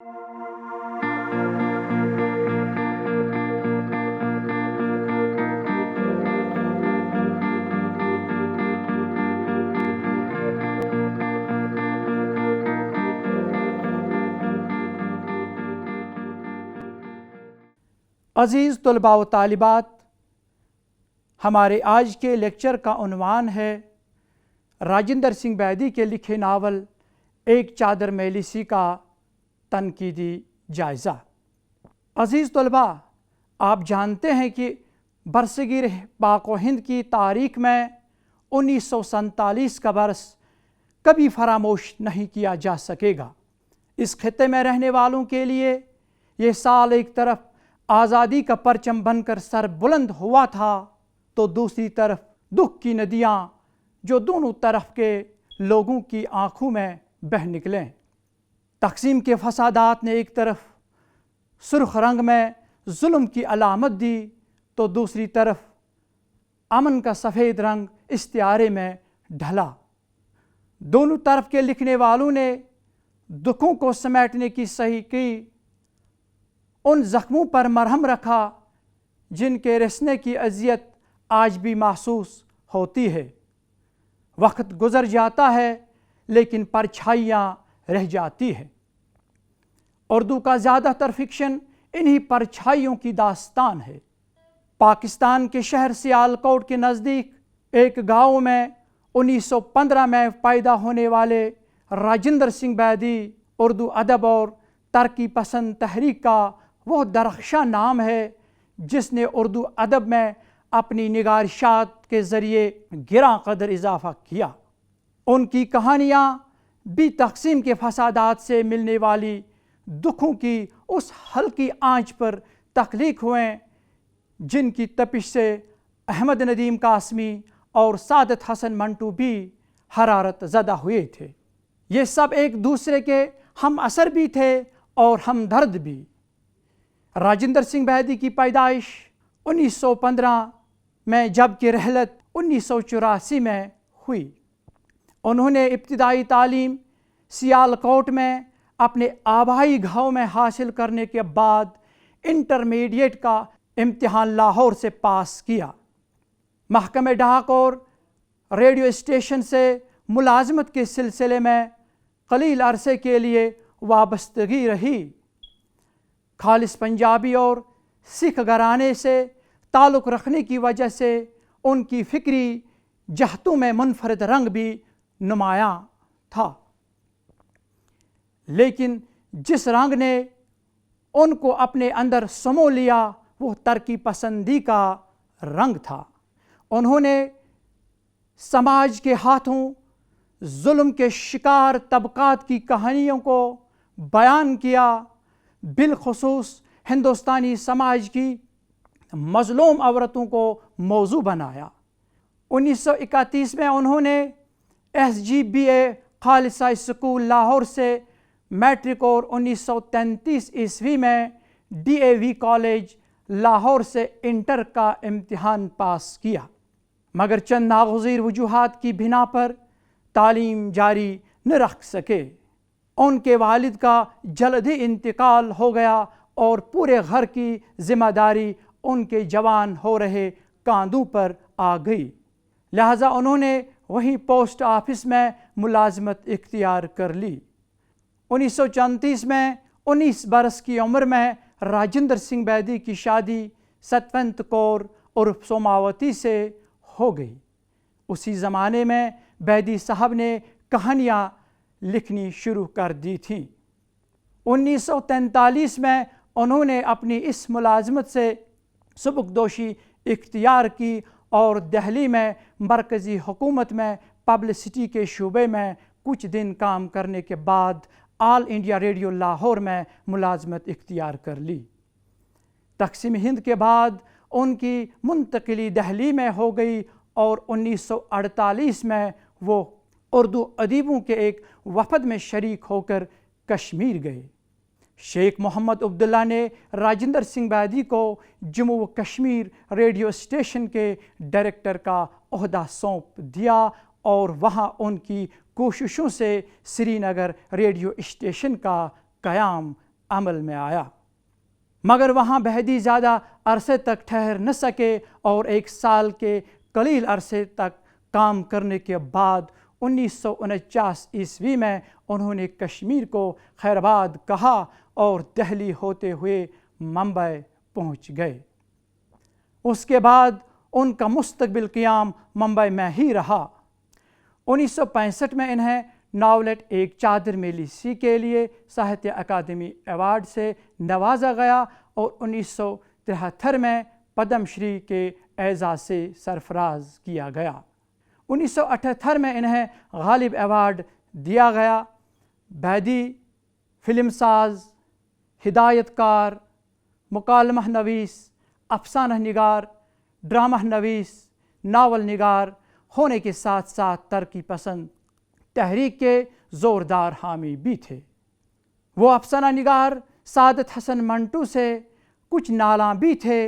عزیز طلباء و طالبات، ہمارے آج کے لیکچر کا عنوان ہے راجندر سنگھ بیدی کے لکھے ناول ایک چادر میلی سی کا تنقیدی جائزہ۔ عزیز طلباء، آپ جانتے ہیں کہ برصغیر پاک و ہند کی تاریخ میں 1947 کا برس کبھی فراموش نہیں کیا جا سکے گا۔ اس خطے میں رہنے والوں کے لیے یہ سال ایک طرف آزادی کا پرچم بن کر سر بلند ہوا تھا تو دوسری طرف دکھ کی ندیاں جو دونوں طرف کے لوگوں کی آنکھوں میں بہہ نکلیں۔ تقسیم کے فسادات نے ایک طرف سرخ رنگ میں ظلم کی علامت دی تو دوسری طرف امن کا سفید رنگ استعارے میں ڈھلا۔ دونوں طرف کے لکھنے والوں نے دکھوں کو سمیٹنے کی صحیح کی، ان زخموں پر مرہم رکھا جن کے رسنے کی اذیت آج بھی محسوس ہوتی ہے۔ وقت گزر جاتا ہے لیکن پرچھائیاں رہ جاتی ہے۔ اردو کا زیادہ تر فکشن انہی پرچھائیوں کی داستان ہے۔ پاکستان کے شہر سیالکوٹ کے نزدیک ایک گاؤں میں 1915 میں پیدا ہونے والے راجندر سنگھ بیدی اردو ادب اور ترقی پسند تحریک کا وہ درخشاں نام ہے جس نے اردو ادب میں اپنی نگارشات کے ذریعے گراں قدر اضافہ کیا۔ ان کی کہانیاں بھی تقسیم کے فسادات سے ملنے والی دکھوں کی اس ہلکی آنچ پر تخلیق ہوئیں جن کی تپش سے احمد ندیم قاسمی اور سعادت حسن منٹو بھی حرارت زدہ ہوئے تھے۔ یہ سب ایک دوسرے کے ہم اثر بھی تھے اور ہم درد بھی۔ راجندر سنگھ بیدی کی پیدائش 1915 میں جبکہ رحلت 1984 میں ہوئی۔ انہوں نے ابتدائی تعلیم سیالکوٹ میں اپنے آبائی گاؤں میں حاصل کرنے کے بعد انٹرمیڈیٹ کا امتحان لاہور سے پاس کیا۔ محکمہ ڈاک اور ریڈیو اسٹیشن سے ملازمت کے سلسلے میں قلیل عرصے کے لیے وابستگی رہی۔ خالص پنجابی اور سکھ گھرانے سے تعلق رکھنے کی وجہ سے ان کی فکری جہتوں میں منفرد رنگ بھی نمایاں تھا، لیکن جس رنگ نے ان کو اپنے اندر سمو لیا وہ ترقی پسندی کا رنگ تھا۔ انہوں نے سماج کے ہاتھوں ظلم کے شکار طبقات کی کہانیوں کو بیان کیا، بالخصوص ہندوستانی سماج کی مظلوم عورتوں کو موضوع بنایا۔ 1931 میں انہوں نے SGBA خالصہ اسکول لاہور سے میٹرک اور 1933 عیسوی میں DAV کالج لاہور سے انٹر کا امتحان پاس کیا، مگر چند ناگزیر وجوہات کی بنا پر تعلیم جاری نہ رکھ سکے۔ ان کے والد کا جلد ہی انتقال ہو گیا اور پورے گھر کی ذمہ داری ان کے جوان ہو رہے کاندھوں پر آ گئی، لہذا انہوں نے وہیں پوسٹ آفس میں ملازمت اختیار کر لی۔ 1934 میں 19 برس کی عمر میں راجندر سنگھ بیدی کی شادی ستونت کور عرف سوماوتی سے ہو گئی۔ اسی زمانے میں بیدی صاحب نے کہانیاں لکھنی شروع کر دی تھیں۔ 1943 میں انہوں نے اپنی اس ملازمت سے سبکدوشی اختیار کی اور دہلی میں مرکزی حکومت میں پبلسٹی کے شعبے میں کچھ دن کام کرنے کے بعد آل انڈیا ریڈیو لاہور میں ملازمت اختیار کر لی۔ تقسیم ہند کے بعد ان کی منتقلی دہلی میں ہو گئی اور 1948 میں وہ اردو ادیبوں کے ایک وفد میں شریک ہو کر کشمیر گئے۔ شیخ محمد عبداللہ نے راجندر سنگھ بیدی کو جموں و کشمیر ریڈیو اسٹیشن کے ڈائریکٹر کا عہدہ سونپ دیا اور وہاں ان کی کوششوں سے سری نگر ریڈیو اسٹیشن کا قیام عمل میں آیا، مگر وہاں بہدی زیادہ عرصے تک ٹھہر نہ سکے اور 1 سال کے قلیل عرصے تک کام کرنے کے بعد 1949 عیسوی میں انہوں نے کشمیر کو خیرآباد کہا اور دہلی ہوتے ہوئے ممبئی پہنچ گئے۔ اس کے بعد ان کا مستقبل قیام ممبئی میں ہی رہا۔ 1965 میں انہیں ناولٹ ایک چادر میں لسی کے لیے ساہتیہ اکادمی ایوارڈ سے نوازا گیا اور 1973 میں پدم شری کے اعزاز سے سرفراز کیا گیا۔ 1978 میں انہیں غالب ایوارڈ دیا گیا۔ بیدی فلم ساز، ہدایت کار، مکالمہ نویس، افسانہ نگار، ڈرامہ نویس، ناول نگار ہونے کے ساتھ ساتھ ترقی پسند تحریک کے زوردار حامی بھی تھے۔ وہ افسانہ نگار سعادت حسن منٹو سے کچھ نالاں بھی تھے۔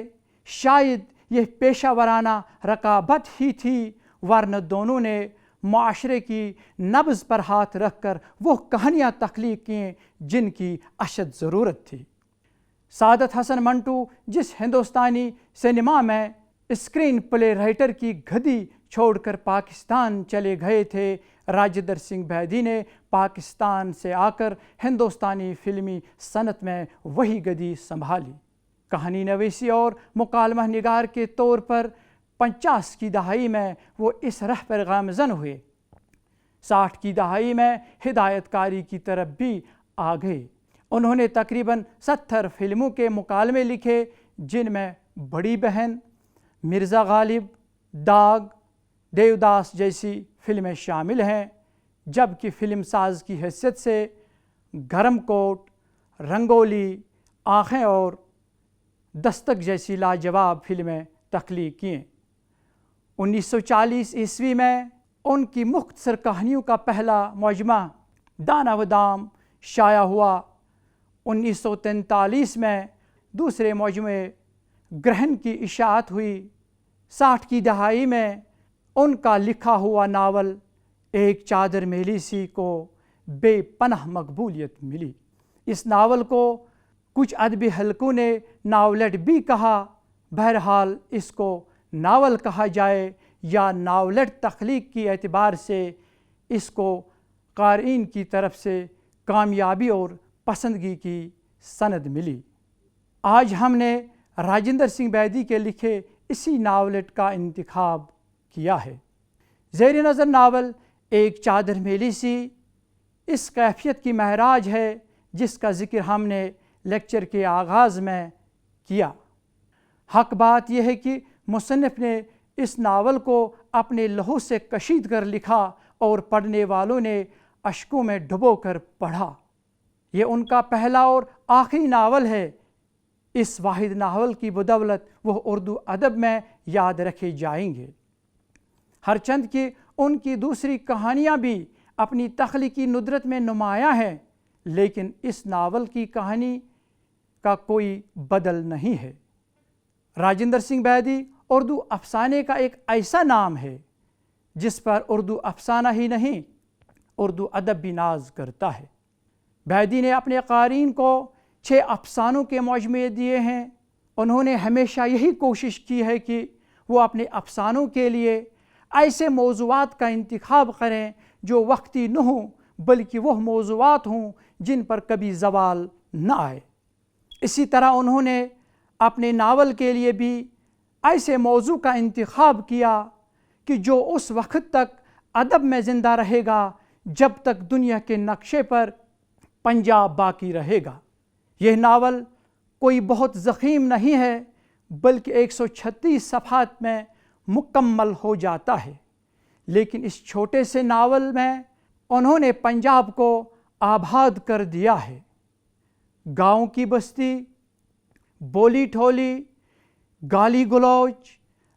شاید یہ پیشہ ورانہ رقابت ہی تھی، ورنہ دونوں نے معاشرے کی نبض پر ہاتھ رکھ کر وہ کہانیاں تخلیق کیں جن کی اشد ضرورت تھی۔ سعادت حسن منٹو جس ہندوستانی سینما میں اسکرین پلے رائٹر کی گدی چھوڑ کر پاکستان چلے گئے تھے، راجندر سنگھ بیدی نے پاکستان سے آ کر ہندوستانی فلمی صنعت میں وہی گدی سنبھالی۔ کہانی نویسی اور مکالمہ نگار کے طور پر 50 کی دہائی میں وہ اس راہ پر گامزن ہوئے۔ 60 کی دہائی میں ہدایت کاری کی طرف بھی آ گئے۔ انہوں نے تقریباً 70 فلموں کے مکالمے لکھے، جن میں بڑی بہن، مرزا غالب، داغ، دیوداس جیسی فلمیں شامل ہیں، جبکہ فلم ساز کی حیثیت سے گرم کوٹ، رنگولی، آنکھیں اور دستک جیسی لاجواب فلمیں تخلیق کیں۔ 1940 عیسوی میں ان کی مختصر کہانیوں کا پہلا مجموعہ دانا و دام شائع ہوا۔ 1943 میں دوسرے مجموعے گرہن کی اشاعت ہوئی۔ 60 کی دہائی میں ان کا لکھا ہوا ناول ایک چادر میں لسی کو بے پناہ مقبولیت ملی۔ اس ناول کو کچھ ادبی حلقوں نے ناولٹ بھی کہا۔ بہرحال اس کو ناول کہا جائے یا ناولٹ تخلیق کی اعتبار سے اس کو قارئین کی طرف سے کامیابی اور پسندگی کی سند ملی۔ آج ہم نے راجندر سنگھ بیدی کے لکھے اسی ناولٹ کا انتخاب کیا ہے۔ زیر نظر ناول ایک چادر میں لسی اس کیفیت کی معراج ہے جس کا ذکر ہم نے لیکچر کے آغاز میں کیا۔ حق بات یہ ہے کہ مصنف نے اس ناول کو اپنے لہو سے کشید کر لکھا اور پڑھنے والوں نے اشکوں میں ڈبو کر پڑھا۔ یہ ان کا پہلا اور آخری ناول ہے۔ اس واحد ناول کی بدولت وہ اردو ادب میں یاد رکھے جائیں گے۔ ہرچند کہ ان کی دوسری کہانیاں بھی اپنی تخلیقی ندرت میں نمایاں ہیں، لیکن اس ناول کی کہانی کا کوئی بدل نہیں ہے۔ راجندر سنگھ بیدی اردو افسانے کا ایک ایسا نام ہے جس پر اردو افسانہ ہی نہیں، اردو ادب بھی ناز کرتا ہے۔ بیدی نے اپنے قارئین کو 6 افسانوں کے مجموعے دیے ہیں۔ انہوں نے ہمیشہ یہی کوشش کی ہے کہ وہ اپنے افسانوں کے لیے ایسے موضوعات کا انتخاب کریں جو وقتی نہ ہوں بلکہ وہ موضوعات ہوں جن پر کبھی زوال نہ آئے۔ اسی طرح انہوں نے اپنے ناول کے لیے بھی ایسے موضوع کا انتخاب کیا کہ جو اس وقت تک ادب میں زندہ رہے گا جب تک دنیا کے نقشے پر پنجاب باقی رہے گا۔ یہ ناول کوئی بہت ضخیم نہیں ہے بلکہ 136 صفحات میں مکمل ہو جاتا ہے، لیکن اس چھوٹے سے ناول میں انہوں نے پنجاب کو آباد کر دیا ہے۔ گاؤں کی بستی، بولی ٹھولی، گالی گلوچ،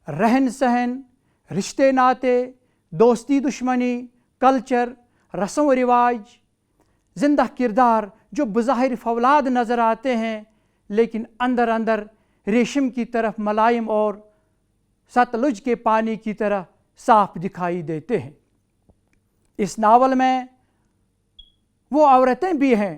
رہن سہن، رشتے ناطے، دوستی دشمنی، کلچر، رسم و رواج، زندہ کردار جو بظاہر فولاد نظر آتے ہیں لیکن اندر اندر ریشم کی طرف ملائم اور ستلج کے پانی کی طرح صاف دکھائی دیتے ہیں۔ اس ناول میں وہ عورتیں بھی ہیں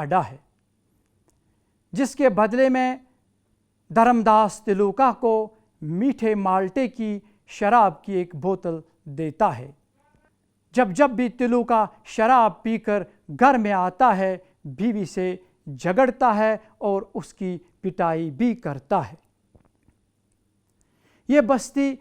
اڈا ہے، جس کے بدلے میں دھرمداس تلوکا کو میٹھے مالٹے کی شراب کی ایک بوتل دیتا ہے۔ جب بھی تلوکا شراب پی کر گھر میں آتا ہے، بیوی سے جھگڑتا ہے اور اس کی پٹائی بھی کرتا ہے۔ یہ بستی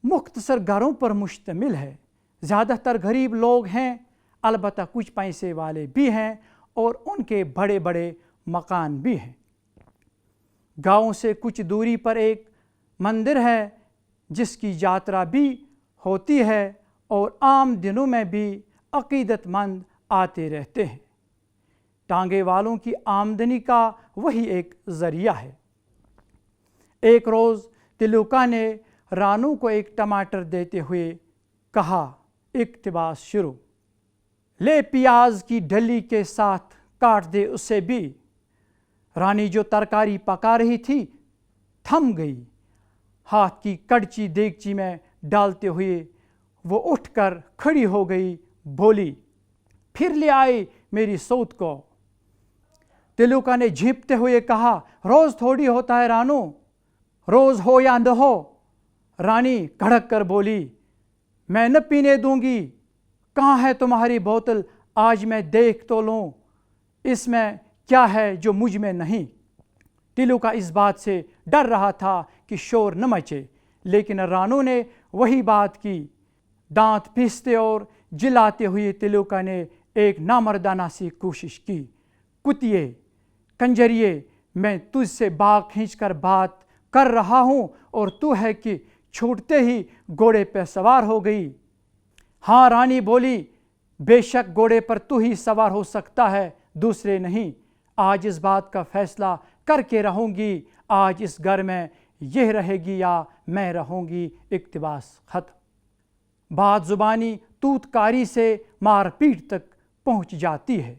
مختصر گھروں پر مشتمل ہے، زیادہ تر غریب لوگ ہیں، البتہ کچھ پیسے والے بھی ہیں اور ان کے بڑے بڑے مکان بھی ہیں۔ گاؤں سے کچھ دوری پر ایک مندر ہے جس کی یاترا بھی ہوتی ہے اور عام دنوں میں بھی عقیدت مند آتے رہتے ہیں۔ ٹانگے والوں کی آمدنی کا وہی ایک ذریعہ ہے۔ ایک روز تلوکا نے رانو کو ایک ٹماٹر دیتے ہوئے کہا، اقتباس شروع، لے پیاز کی ڈلی کے ساتھ کاٹ دے اسے بھی۔ رانی جو ترکاری پکا رہی تھی تھم گئی، ہاتھ کی کڑچی دیگچی میں ڈالتے ہوئے وہ اٹھ کر کھڑی ہو گئی، بولی، پھر لے آئی میری سوت کو۔ تلوکا نے جھینپتے ہوئے کہا، روز تھوڑی ہوتا ہے رانو، روز ہو یا نہ ہو۔ رانی کڑک کر بولی، میں نہ پینے دوں گی، کہاں ہے تمہاری بوتل، آج میں دیکھ تو لوں اس میں کیا ہے جو مجھ میں نہیں۔ تلوکا اس بات سے ڈر رہا تھا کہ شور نہ مچے، لیکن رانو نے وہی بات کی۔ دانت پیستے اور جلاتے ہوئے تلوکا نے ایک نامردانہ سی کوشش کی، کتیے، کنجریے، میں تجھ سے باغ کھینچ کر بات کر رہا ہوں اور تو ہے کہ چھوٹتے ہی گھوڑے پہ سوار ہو گئی۔ ہاں، رانی بولی، بے شک گھوڑے پر تو ہی سوار ہو سکتا ہے، دوسرے نہیں۔ آج اس بات کا فیصلہ کر کے رہوں گی، آج اس گھر میں یہ رہے گی یا میں رہوں گی۔ اقتباس ختم۔ بات زبانی توت کاری سے مار پیٹ تک پہنچ جاتی ہے۔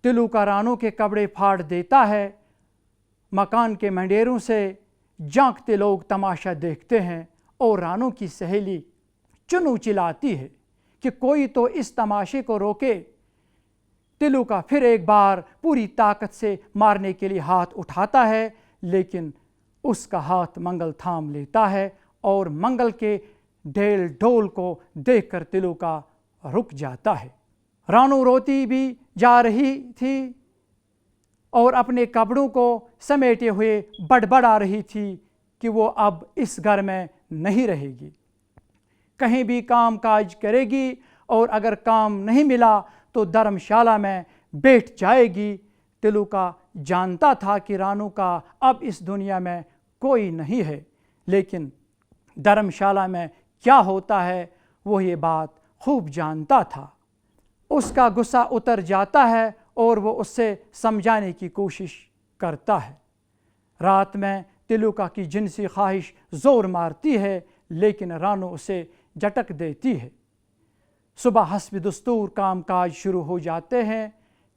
تلوکا رانو کے کپڑے پھاڑ دیتا ہے، مکان کے منڈیروں سے جھانکتے لوگ تماشا دیکھتے ہیں اور رانو کی سہیلی چنو چلاتی ہے کہ کوئی تو اس تماشے کو روکے۔ تلوکا پھر ایک بار پوری طاقت سے مارنے کے لیے ہاتھ اٹھاتا ہے، لیکن اس کا ہاتھ منگل تھام لیتا ہے اور منگل کے ڈھیل ڈھول کو دیکھ کر تلوکا رک جاتا ہے۔ رانو روتی بھی جا رہی تھی اور اپنے کپڑوں کو سمیٹے ہوئے بڑبڑا رہی تھی کہ وہ اب اس گھر میں نہیں رہے گی، کہیں بھی کام کاج کرے گی اور اگر کام نہیں ملا تو دھرم شالہ میں بیٹھ جائے گی۔ تلوکا جانتا تھا کہ رانو کا اب اس دنیا میں کوئی نہیں ہے، لیکن دھرم شالہ میں کیا ہوتا ہے وہ یہ بات خوب جانتا تھا۔ اس کا غصہ اتر جاتا ہے اور وہ اس سے سمجھانے کی کوشش کرتا ہے۔ رات میں تلوکا کی جنسی خواہش زور مارتی ہے، لیکن رانو اسے جھٹک دیتی ہے۔ صبح حسب دستور کام کاج شروع ہو جاتے ہیں۔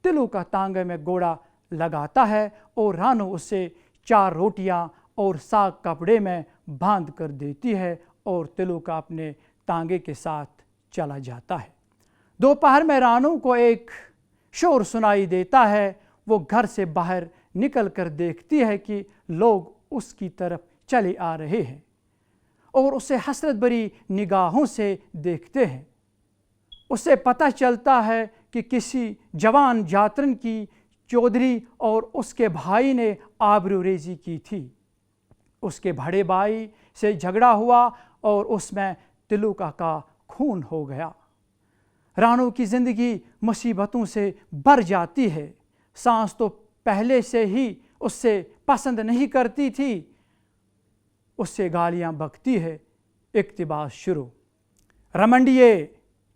تلوکا تانگے میں گوڑا لگاتا ہے اور رانو اسے 4 روٹیاں اور ساگ کپڑے میں باندھ کر دیتی ہے اور تلوکا اپنے تانگے کے ساتھ چلا جاتا ہے۔ دوپہر میں رانو کو ایک شور سنائی دیتا ہے، وہ گھر سے باہر نکل کر دیکھتی ہے کہ لوگ اس کی طرف چلے آ رہے ہیں اور اسے حسرت بھری نگاہوں سے دیکھتے ہیں۔ اسے پتہ چلتا ہے کہ کسی جوان جاترن کی چودھری اور اس کے بھائی نے آبرو ریزی کی تھی۔ اس کے بڑے بھائی سے جھگڑا ہوا اور اس میں تلوکا کا خون ہو گیا۔ رانو کی زندگی مصیبتوں سے بھر جاتی ہے۔ سانس تو پہلے سے ہی اس سے پسند نہیں کرتی تھی، اس سے گالیاں بکتی ہے۔ اقتباس شروع، رمنڈیے،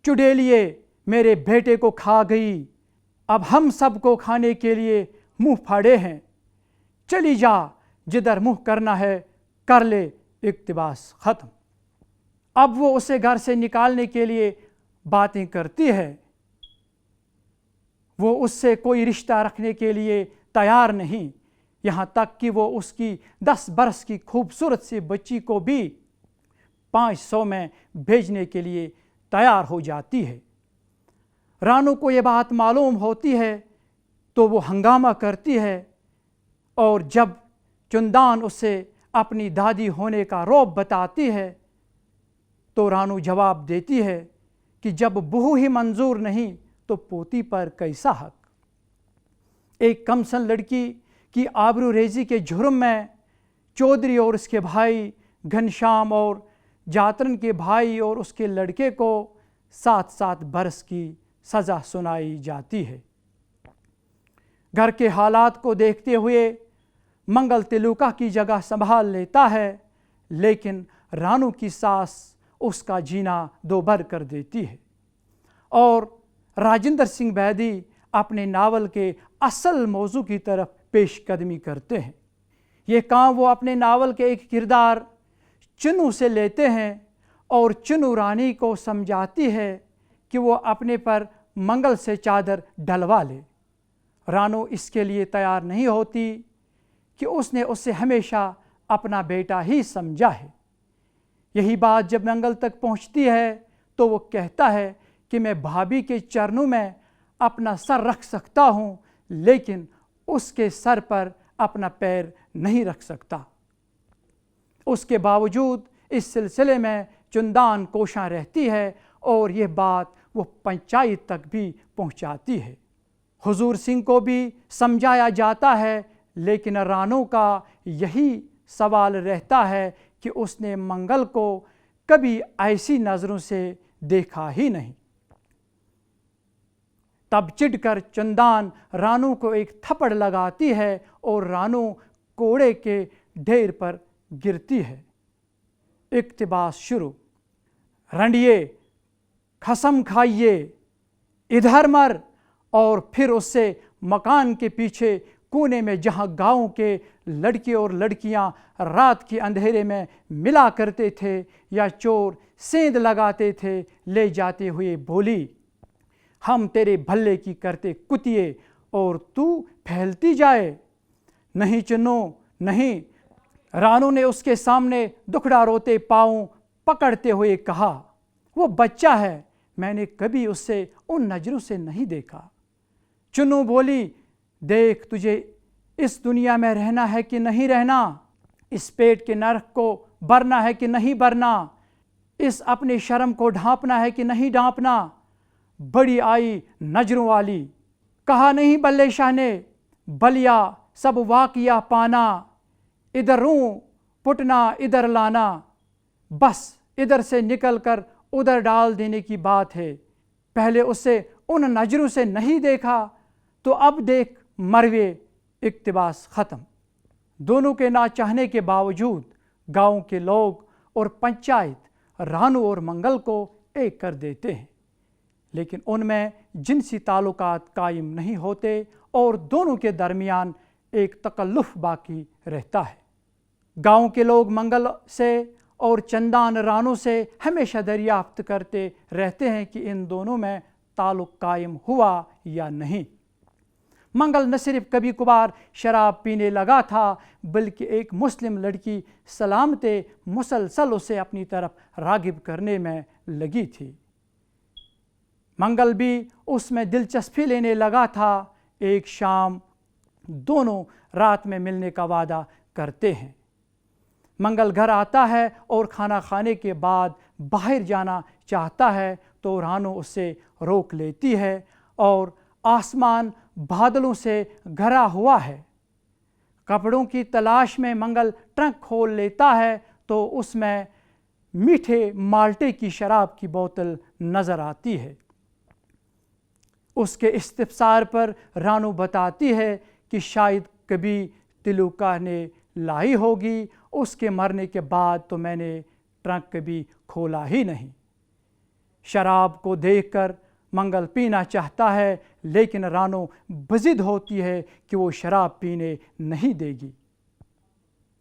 چڑیلیے، میرے بیٹے کو کھا گئی، اب ہم سب کو کھانے کے لیے منہ پھاڑے ہیں، چلی جا، جدھر منہ کرنا ہے کر لے۔ اقتباس ختم۔ اب وہ اسے گھر سے نکالنے کے لیے باتیں کرتی ہے، وہ اس سے کوئی رشتہ رکھنے کے لیے تیار نہیں، یہاں تک کہ وہ اس کی 10 برس کی خوبصورت سی بچی کو بھی 500 میں بھیجنے کے لیے تیار ہو جاتی ہے۔ رانو کو یہ بات معلوم ہوتی ہے تو وہ ہنگامہ کرتی ہے، اور جب چندان اسے اپنی دادی ہونے کا رعب بتاتی ہے تو رانو جواب دیتی ہے کہ جب بہو ہی منظور نہیں تو پوتی پر کیسا حق۔ ایک کمسن لڑکی کی آبرو ریزی کے جرم میں چودھری اور اس کے بھائی گھنشام اور جاترن کے بھائی اور اس کے لڑکے کو 7 برس کی سزا سنائی جاتی ہے۔ گھر کے حالات کو دیکھتے ہوئے منگل تلوکا کی جگہ سنبھال لیتا ہے، لیکن رانو کی ساس اس کا جینا دوبر کر دیتی ہے، اور راجندر سنگھ بیدی اپنے ناول کے اصل موضوع کی طرف پیش قدمی کرتے ہیں۔ یہ کام وہ اپنے ناول کے ایک کردار چنو سے لیتے ہیں، اور چنو رانی کو سمجھاتی ہے کہ وہ اپنے پر منگل سے چادر ڈلوا لے۔ رانو اس کے لیے تیار نہیں ہوتی کہ اس نے اسے ہمیشہ اپنا بیٹا ہی سمجھا ہے۔ یہی بات جب منگل تک پہنچتی ہے تو وہ کہتا ہے کہ میں بھابھی کے چرنوں میں اپنا سر رکھ سکتا ہوں، لیکن اس کے سر پر اپنا پیر نہیں رکھ سکتا۔ اس کے باوجود اس سلسلے میں چندان کوشاں رہتی ہے، اور یہ بات وہ پنچایت تک بھی پہنچاتی ہے۔ حضور سنگھ کو بھی سمجھایا جاتا ہے، لیکن رانو کا یہی سوال رہتا ہے کہ اس نے منگل کو کبھی ایسی نظروں سے دیکھا ہی نہیں۔ تب چڑھ کر چندان رانو کو ایک تھپڑ لگاتی ہے اور رانو کوڑے کے ڈھیر پر گرتی ہے۔ اقتباس شروع۔ رنڈیے، قسم کھائیے، ادھر مر، اور پھر اس سے مکان کے پیچھے کونے میں جہاں گاؤں کے لڑکے اور لڑکیاں رات کے اندھیرے میں ملا کرتے تھے یا چور سیند لگاتے تھے، لے جاتے ہوئے بولی، ہم تیرے بھلے کی کرتے کتیے اور تو پھیلتی جائے۔ نہیں چنو نہیں، رانو نے اس کے سامنے دکھڑا روتے پاؤں پکڑتے ہوئے کہا، وہ بچہ ہے، میں نے کبھی اس سے ان نظروں سے نہیں دیکھا۔ چنو بولی، دیکھ تجھے اس دنیا میں رہنا ہے کہ نہیں رہنا، اس پیٹ کے نرک کو برنا ہے کہ نہیں برنا، اس اپنے شرم کو ڈھانپنا ہے کہ نہیں ڈھانپنا۔ بڑی آئی نظروں والی، کہا نہیں بلے شاہ نے، بلیا سب واقعہ پانا، ادھر روں پٹنا ادھر لانا، بس ادھر سے نکل کر ادھر ڈال دینے کی بات ہے۔ پہلے اسے ان نظروں سے نہیں دیکھا تو اب دیکھ مروے۔ اقتباس ختم۔ دونوں کے نہ چاہنے کے باوجود گاؤں کے لوگ اور پنچایت رانو اور منگل کو ایک کر دیتے ہیں، لیکن ان میں جنسی تعلقات قائم نہیں ہوتے اور دونوں کے درمیان ایک تکلف باقی رہتا ہے۔ گاؤں کے لوگ منگل سے اور چندان رانو سے ہمیشہ دریافت کرتے رہتے ہیں کہ ان دونوں میں تعلق قائم ہوا یا نہیں۔ منگل نہ صرف کبھی کبھار شراب پینے لگا تھا، بلکہ ایک مسلم لڑکی سلامتے مسلسل اسے اپنی طرف راغب کرنے میں لگی تھی۔ منگل بھی اس میں دلچسپی لینے لگا تھا۔ ایک شام دونوں رات میں ملنے کا وعدہ کرتے ہیں۔ منگل گھر آتا ہے اور کھانا کھانے کے بعد باہر جانا چاہتا ہے تو رانو اسے روک لیتی ہے، اور آسمان بادلوں سے گھرا ہوا ہے۔ کپڑوں کی تلاش میں منگل ٹرنک کھول لیتا ہے تو اس میں میٹھے مالٹے کی شراب کی بوتل نظر آتی ہے۔ اس کے استفسار پر رانو بتاتی ہے کہ شاید کبھی تلوکا نے لائی ہوگی، اس کے مرنے کے بعد تو میں نے ٹرنک کبھی کھولا ہی نہیں۔ شراب کو دیکھ کر منگل پینا چاہتا ہے، لیکن رانو بضد ہوتی ہے کہ وہ شراب پینے نہیں دے گی۔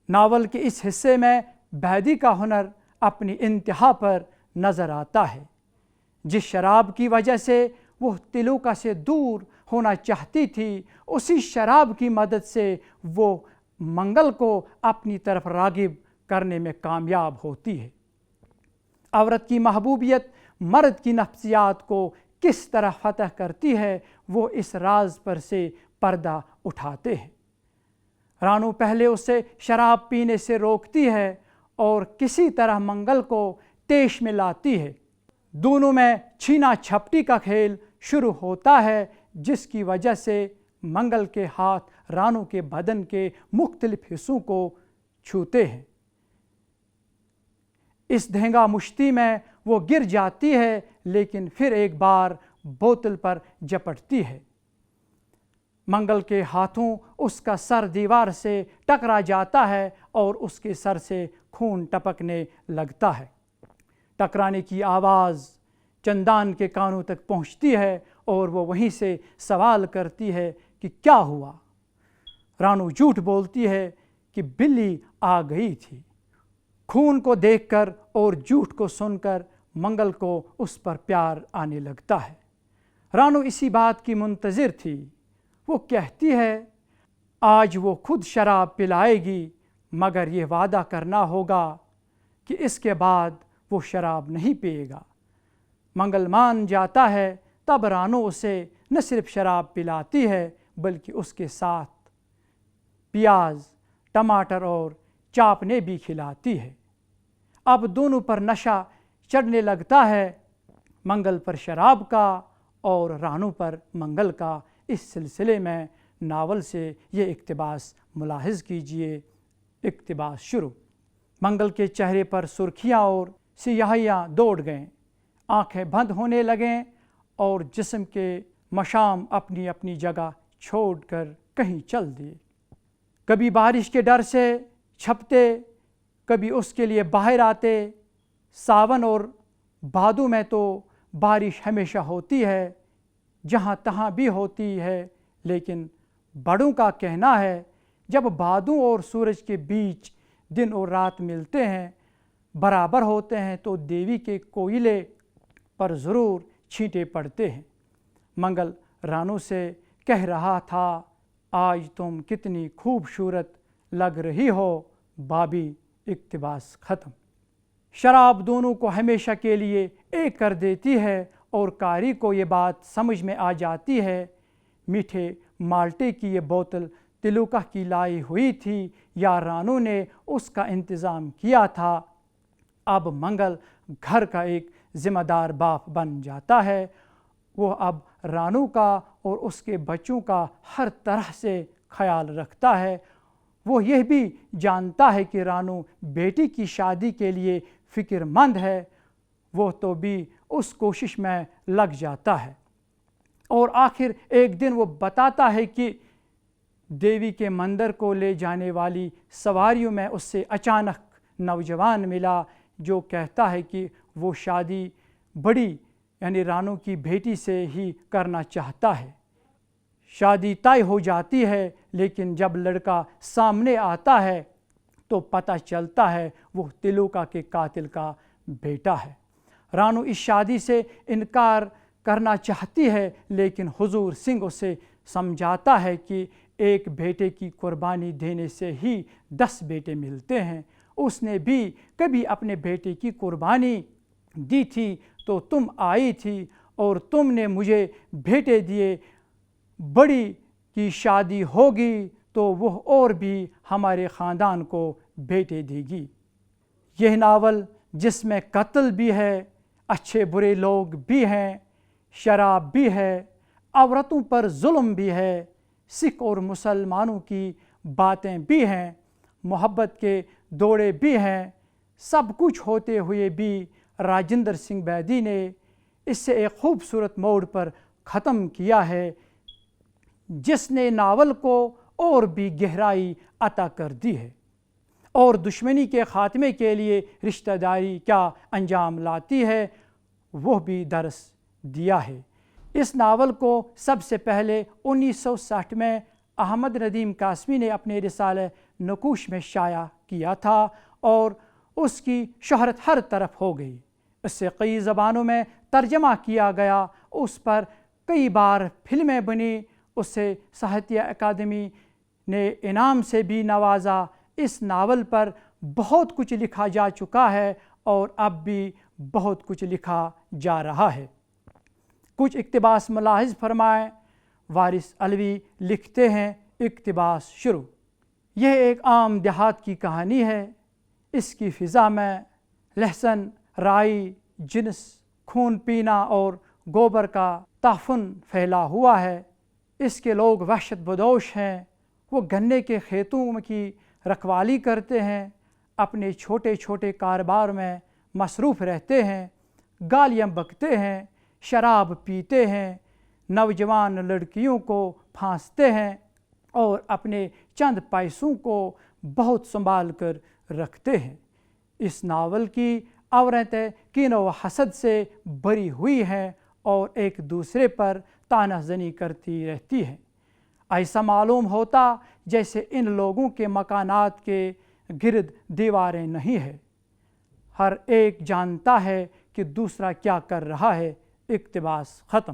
ناول کے اس حصے میں بیدی کا ہنر اپنی انتہا پر نظر آتا ہے۔ جس شراب کی وجہ سے وہ تلوکا سے دور ہونا چاہتی تھی، اسی شراب کی مدد سے وہ منگل کو اپنی طرف راغب کرنے میں کامیاب ہوتی ہے۔ عورت کی محبوبیت مرد کی نفسیات کو کس طرح فتح کرتی ہے، وہ اس راز پر سے پردہ اٹھاتے ہیں۔ رانو پہلے اسے شراب پینے سے روکتی ہے اور کسی طرح منگل کو طیش میں لاتی ہے۔ دونوں میں چھینا چھپٹی کا کھیل شروع ہوتا ہے، جس کی وجہ سے منگل کے ہاتھ رانو کے بدن کے مختلف حصوں کو چھوتے ہیں۔ اس دھینگا مشتی میں وہ گر جاتی ہے، لیکن پھر ایک بار بوتل پر جپٹتی ہے۔ منگل کے ہاتھوں اس کا سر دیوار سے ٹکرا جاتا ہے اور اس کے سر سے خون ٹپکنے لگتا ہے۔ ٹکرانے کی آواز چندان کے کانوں تک پہنچتی ہے اور وہ وہیں سے سوال کرتی ہے کہ کیا ہوا؟ رانو جھوٹ بولتی ہے کہ بلی آ گئی تھی۔ خون کو دیکھ کر اور جھوٹ کو سن کر منگل کو اس پر پیار آنے لگتا ہے۔ رانو اسی بات کی منتظر تھی۔ وہ کہتی ہے آج وہ خود شراب پلائے گی، مگر یہ وعدہ کرنا ہوگا کہ اس کے بعد وہ شراب نہیں پیے گا۔ منگل مان جاتا ہے، تب رانو اسے نہ صرف شراب پلاتی ہے بلکہ اس کے ساتھ پیاز، ٹماٹر اور چاپنے بھی کھلاتی ہے۔ اب دونوں پر نشہ چڑھنے لگتا ہے، منگل پر شراب کا اور رانو پر منگل کا۔ اس سلسلے میں ناول سے یہ اقتباس ملاحظ کیجیے۔ اقتباس شروع۔ منگل کے چہرے پر سرخیاں اور سیاہیاں دوڑ گئیں، آنکھیں بند ہونے لگیں اور جسم کے مشام اپنی اپنی جگہ چھوڑ کر کہیں چل دیے۔ کبھی بارش کے ڈر سے چھپتے، کبھی اس کے لیے باہر آتے۔ ساون اور بھادو میں تو بارش ہمیشہ ہوتی ہے، جہاں تہاں بھی ہوتی ہے، لیکن بڑوں کا کہنا ہے جب بادوں اور سورج کے بیچ دن اور رات ملتے ہیں، برابر ہوتے ہیں، تو دیوی کے کوئلے پر ضرور چھینٹے پڑتے ہیں۔ منگل رانو سے کہہ رہا تھا آج تم کتنی خوبصورت لگ رہی ہو بابی۔ اقتباس ختم۔ شراب دونوں کو ہمیشہ کے لیے ایک کر دیتی ہے اور قاری کو یہ بات سمجھ میں آ جاتی ہے۔ میٹھے مالٹے کی یہ بوتل تلوکہ کی لائی ہوئی تھی یا رانو نے اس کا انتظام کیا تھا؟ اب منگل گھر کا ایک ذمہ دار باپ بن جاتا ہے۔ وہ اب رانو کا اور اس کے بچوں کا ہر طرح سے خیال رکھتا ہے۔ وہ یہ بھی جانتا ہے کہ رانو بیٹی کی شادی کے لیے فکر مند ہے، وہ تو بھی اس کوشش میں لگ جاتا ہے۔ اور آخر ایک دن وہ بتاتا ہے کہ دیوی کے مندر کو لے جانے والی سواریوں میں اس سے اچانک نوجوان ملا جو کہتا ہے کہ وہ شادی بڑی یعنی رانو کی بیٹی سے ہی کرنا چاہتا ہے۔ شادی طے ہو جاتی ہے، لیکن جب لڑکا سامنے آتا ہے تو پتہ چلتا ہے وہ تلوکہ کے قاتل کا بیٹا ہے۔ رانو اس شادی سے انکار کرنا چاہتی ہے، لیکن حضور سنگھ اسے سمجھاتا ہے کہ ایک بیٹے کی قربانی دینے سے ہی 10 بیٹے ملتے ہیں۔ اس نے بھی کبھی اپنے بیٹے کی قربانی دی تھی تو تم آئی تھی اور تم نے مجھے بیٹے دیے۔ بڑی کی شادی ہوگی تو وہ اور بھی ہمارے خاندان کو بیٹے دے گی۔ یہ ناول جس میں قتل بھی ہے، اچھے برے لوگ بھی ہیں، شراب بھی ہے، عورتوں پر ظلم بھی ہے، سکھ اور مسلمانوں کی باتیں بھی ہیں، محبت کے دوڑے بھی ہیں، سب کچھ ہوتے ہوئے بھی راجندر سنگھ بیدی نے اس سے ایک خوبصورت موڑ پر ختم کیا ہے، جس نے ناول کو اور بھی گہرائی عطا کر دی ہے اور دشمنی کے خاتمے کے لیے رشتہ داری کیا انجام لاتی ہے وہ بھی درس دیا ہے۔ اس ناول کو سب سے پہلے 1960 میں احمد ندیم قاسمی نے اپنے رسالہ نقوش میں شائع کیا تھا اور اس کی شہرت ہر طرف ہو گئی۔ اس سے کئی زبانوں میں ترجمہ کیا گیا، اس پر کئی بار فلمیں بنی، اسے ساہتیہ اکادمی نے انعام سے بھی نوازا۔ اس ناول پر بہت کچھ لکھا جا چکا ہے اور اب بھی بہت کچھ لکھا جا رہا ہے۔ کچھ اقتباس ملاحظ فرمائیں۔ وارث علوی لکھتے ہیں، اقتباس شروع۔ یہ ایک عام دیہات کی کہانی ہے۔ اس کی فضا میں لہسن، رائی، جنس، خون پینا اور گوبر کا تعفن پھیلا ہوا ہے۔ اس کے لوگ وحشت بدوش ہیں۔ وہ گنے کے کھیتوں کی رکھوالی کرتے ہیں، اپنے چھوٹے چھوٹے کاروبار میں مصروف رہتے ہیں، گالیاں بکتے ہیں، شراب پیتے ہیں، نوجوان لڑکیوں کو پھانستے ہیں اور اپنے چند پیسوں کو بہت سنبھال کر رکھتے ہیں۔ اس ناول کی عورتیں کین و حسد سے بھری ہوئی ہیں اور ایک دوسرے پر طعنہ زنی کرتی رہتی ہیں۔ ایسا معلوم ہوتا جیسے ان لوگوں کے مکانات کے گرد دیواریں نہیں ہیں۔ ہر ایک جانتا ہے کہ دوسرا کیا کر رہا ہے۔ اقتباس ختم۔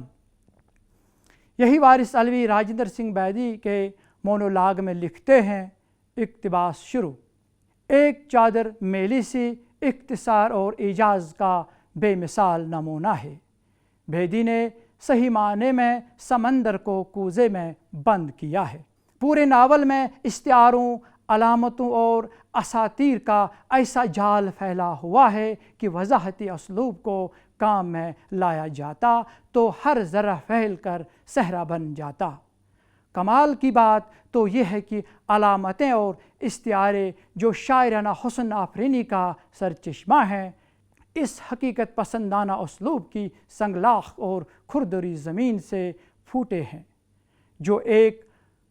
یہی وارث علوی راجندر سنگھ بیدی کے مونولاگ میں لکھتے ہیں، اقتباس شروع۔ ایک چادر میلی سی اختصار اور اعجاز کا بے مثال نمونہ ہے۔ بیدی نے صحیح معنی میں سمندر کو کوزے میں بند کیا ہے۔ پورے ناول میں استعاروں، علامتوں اور اساطیر کا ایسا جال پھیلا ہوا ہے کہ وضاحتی اسلوب کو کام میں لایا جاتا تو ہر ذرہ پھیل کر صحرا بن جاتا۔ کمال کی بات تو یہ ہے کہ علامتیں اور استعارے جو شاعرانہ حسن آفرینی کا سرچشمہ ہیں، اس حقیقت پسندانہ اسلوب کی سنگلاخ اور کھردری زمین سے پھوٹے ہیں، جو ایک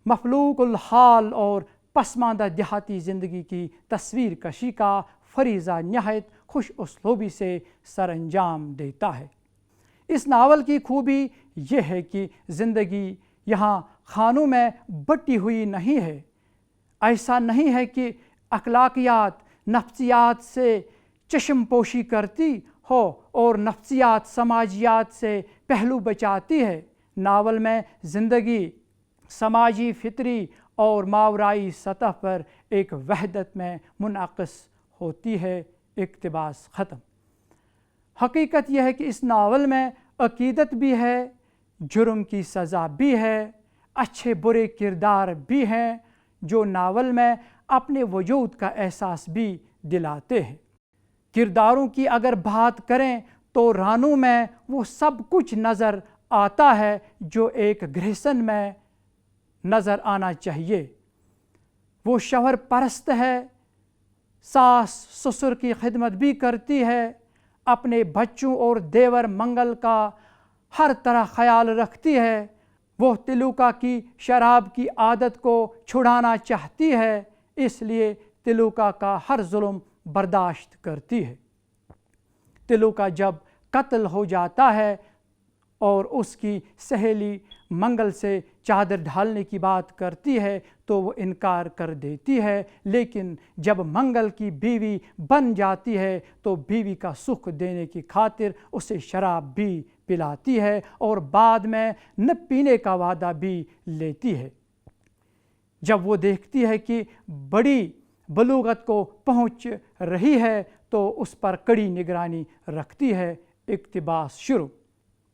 مفلوق الحال اور پسماندہ دیہاتی زندگی کی تصویر کشی کا فریضہ نہایت خوش اسلوبی سے سر انجام دیتا ہے۔ اس ناول کی خوبی یہ ہے کہ زندگی یہاں خانوں میں بٹی ہوئی نہیں ہے۔ ایسا نہیں ہے کہ اخلاقیات نفسیات سے چشم پوشی کرتی ہو اور نفسیات سماجیات سے پہلو بچاتی ہے۔ ناول میں زندگی سماجی، فطری اور ماورائی سطح پر ایک وحدت میں منعکس ہوتی ہے۔ اقتباس ختم۔ حقیقت یہ ہے کہ اس ناول میں عقیدت بھی ہے، جرم کی سزا بھی ہے، اچھے برے کردار بھی ہیں جو ناول میں اپنے وجود کا احساس بھی دلاتے ہیں۔ کرداروں کی اگر بات کریں تو رانو میں وہ سب کچھ نظر آتا ہے جو ایک گرہسن میں نظر آنا چاہیے۔ وہ شوہر پرست ہے، ساس سسر کی خدمت بھی کرتی ہے، اپنے بچوں اور دیور منگل کا ہر طرح خیال رکھتی ہے، وہ تلوکا کی شراب کی عادت کو چھڑانا چاہتی ہے، اس لیے تلوکا کا ہر ظلم برداشت کرتی ہے۔ تلوکا جب قتل ہو جاتا ہے اور اس کی سہیلی منگل سے چادر ڈھالنے کی بات کرتی ہے تو وہ انکار کر دیتی ہے، لیکن جب منگل کی بیوی بن جاتی ہے تو بیوی کا سکھ دینے کی خاطر اسے شراب بھی پلاتی ہے اور بعد میں نہ پینے کا وعدہ بھی لیتی ہے۔ جب وہ دیکھتی ہے کہ بڑی بلوغت کو پہنچ رہی ہے تو اس پر کڑی نگرانی رکھتی ہے۔ اقتباس شروع۔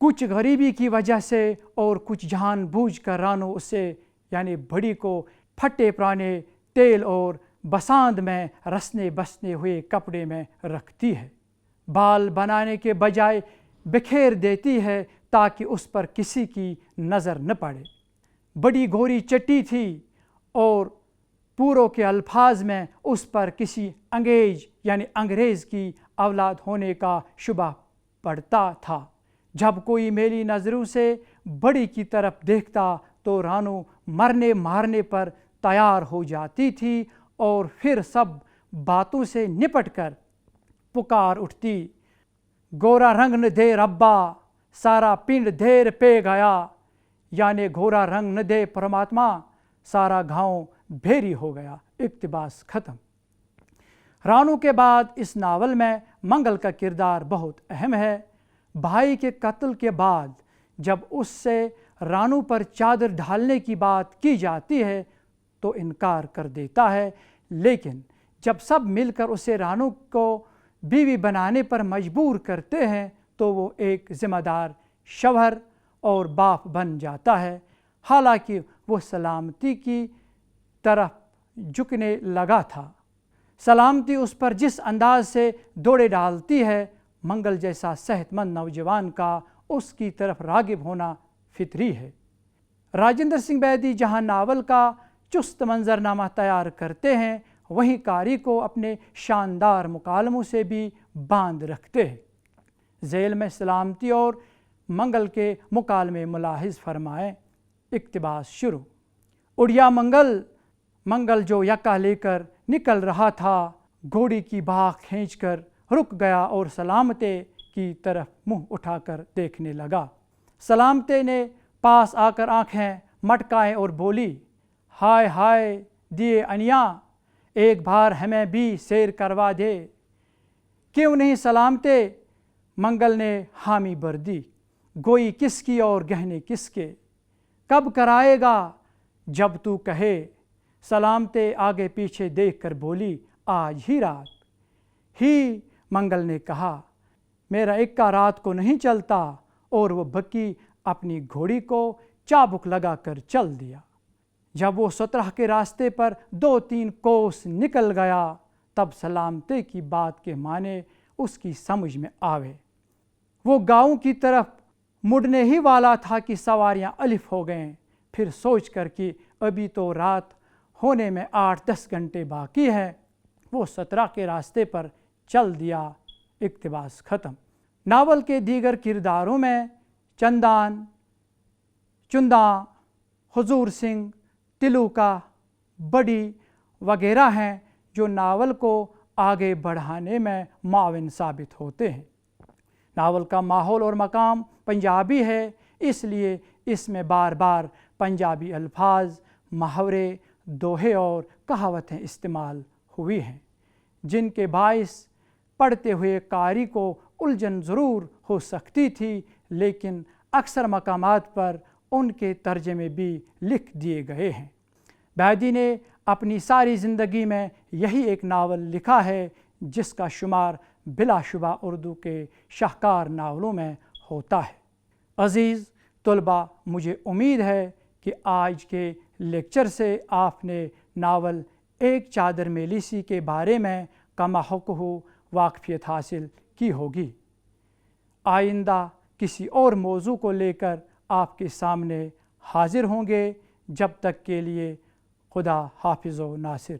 کچھ غریبی کی وجہ سے اور کچھ جان بوجھ کر رانو اسے یعنی بڑی کو پھٹے پرانے تیل اور بساند میں رسنے بسنے ہوئے کپڑے میں رکھتی ہے، بال بنانے کے بجائے بکھیر دیتی ہے تاکہ اس پر کسی کی نظر نہ پڑے۔ بڑی گوری چٹی تھی اور پوروں کے الفاظ میں اس پر کسی انگریز کی اولاد ہونے کا شبہ پڑتا تھا۔ جب کوئی میلی نظروں سے بڑی کی طرف دیکھتا تو رانو مرنے مارنے پر تیار ہو جاتی تھی اور پھر سب باتوں سے نپٹ کر پکار اٹھتی، گورا رنگ نہ دے ربا سارا پنڈ دھیر پہ گیا، یعنی گورا رنگ نہ دے پرماتما سارا گاؤں بھیری ہو گیا۔ اقتباس ختم۔ رانو کے بعد اس ناول میں منگل کا کردار بہت اہم ہے۔ بھائی کے قتل کے بعد جب اس سے رانو پر چادر ڈھالنے کی بات کی جاتی ہے تو انکار کر دیتا ہے، لیکن جب سب مل کر اسے رانو کو بیوی بنانے پر مجبور کرتے ہیں تو وہ ایک ذمہ دار شوہر اور باپ بن جاتا ہے۔ حالانکہ وہ سلامتی کی طرف جھکنے لگا تھا۔ سلامتی اس پر جس انداز سے دوڑے ڈالتی ہے، منگل جیسا صحت مند نوجوان کا اس کی طرف راغب ہونا فطری ہے۔ راجندر سنگھ بیدی جہاں ناول کا چست منظرنامہ تیار کرتے ہیں، وہیں قاری کو اپنے شاندار مکالموں سے بھی باندھ رکھتے ہیں۔ ذیل میں سلامتی اور منگل کے مکالمے ملاحظ فرمائیں۔ اقتباس شروع۔ اڑیا منگل جو یکا لے کر نکل رہا تھا، گھوڑی کی بھاگ کھینچ کر رک گیا اور سلامتے کی طرف منہ اٹھا کر دیکھنے لگا۔ سلامتے نے پاس آ کر آنکھیں مٹکائیں اور بولی، ہائے ہائے دیے انیاں، ایک بار ہمیں بھی سیر کروا دے۔ کیوں نہیں سلامتے؟ منگل نے حامی بھر دی، گوئی کس کی اور گہنے کس کے؟ کب کرائے گا؟ جب تو کہے۔ سلامتے آگے پیچھے دیکھ کر بولی، آج ہی رات ہی۔ منگل نے کہا، میرا اکا رات کو نہیں چلتا، اور وہ بکی اپنی گھوڑی کو چابک لگا کر چل دیا۔ جب وہ 17 کے راستے پر 2-3 کوس نکل گیا، تب سلامتے کی بات کے معنی اس کی سمجھ میں آوے۔ وہ گاؤں کی طرف مڑنے ہی والا تھا کہ سواریاں الف ہو گئیں۔ پھر سوچ کر کہ ابھی تو رات ہونے میں 8-10 گھنٹے باقی ہے، وہ 17 کے راستے پر چل دیا۔ اقتباس ختم۔ ناول کے دیگر کرداروں میں چنداں، حضور سنگھ، تلوکا، بڑی وغیرہ ہیں جو ناول کو آگے بڑھانے میں معاون ثابت ہوتے ہیں۔ ناول کا ماحول اور مقام پنجابی ہے، اس لیے اس میں بار بار پنجابی الفاظ، محاورے، دوہے اور کہاوتیں استعمال ہوئی ہیں، جن کے باعث پڑھتے ہوئے قاری کو الجھن ضرور ہو سکتی تھی، لیکن اکثر مقامات پر ان کے ترجمے بھی لکھ دیے گئے ہیں۔ بیدی نے اپنی ساری زندگی میں یہی ایک ناول لکھا ہے جس کا شمار بلا شبہ اردو کے شاہکار ناولوں میں ہوتا ہے۔ عزیز طلباء، مجھے امید ہے کہ آج کے لیکچر سے آپ نے ناول ایک چادر میلی کے بارے میں کما حق واقفیت حاصل کی ہوگی۔ آئندہ کسی اور موضوع کو لے کر آپ کے سامنے حاضر ہوں گے۔ جب تک کے لیے خدا حافظ و ناصر۔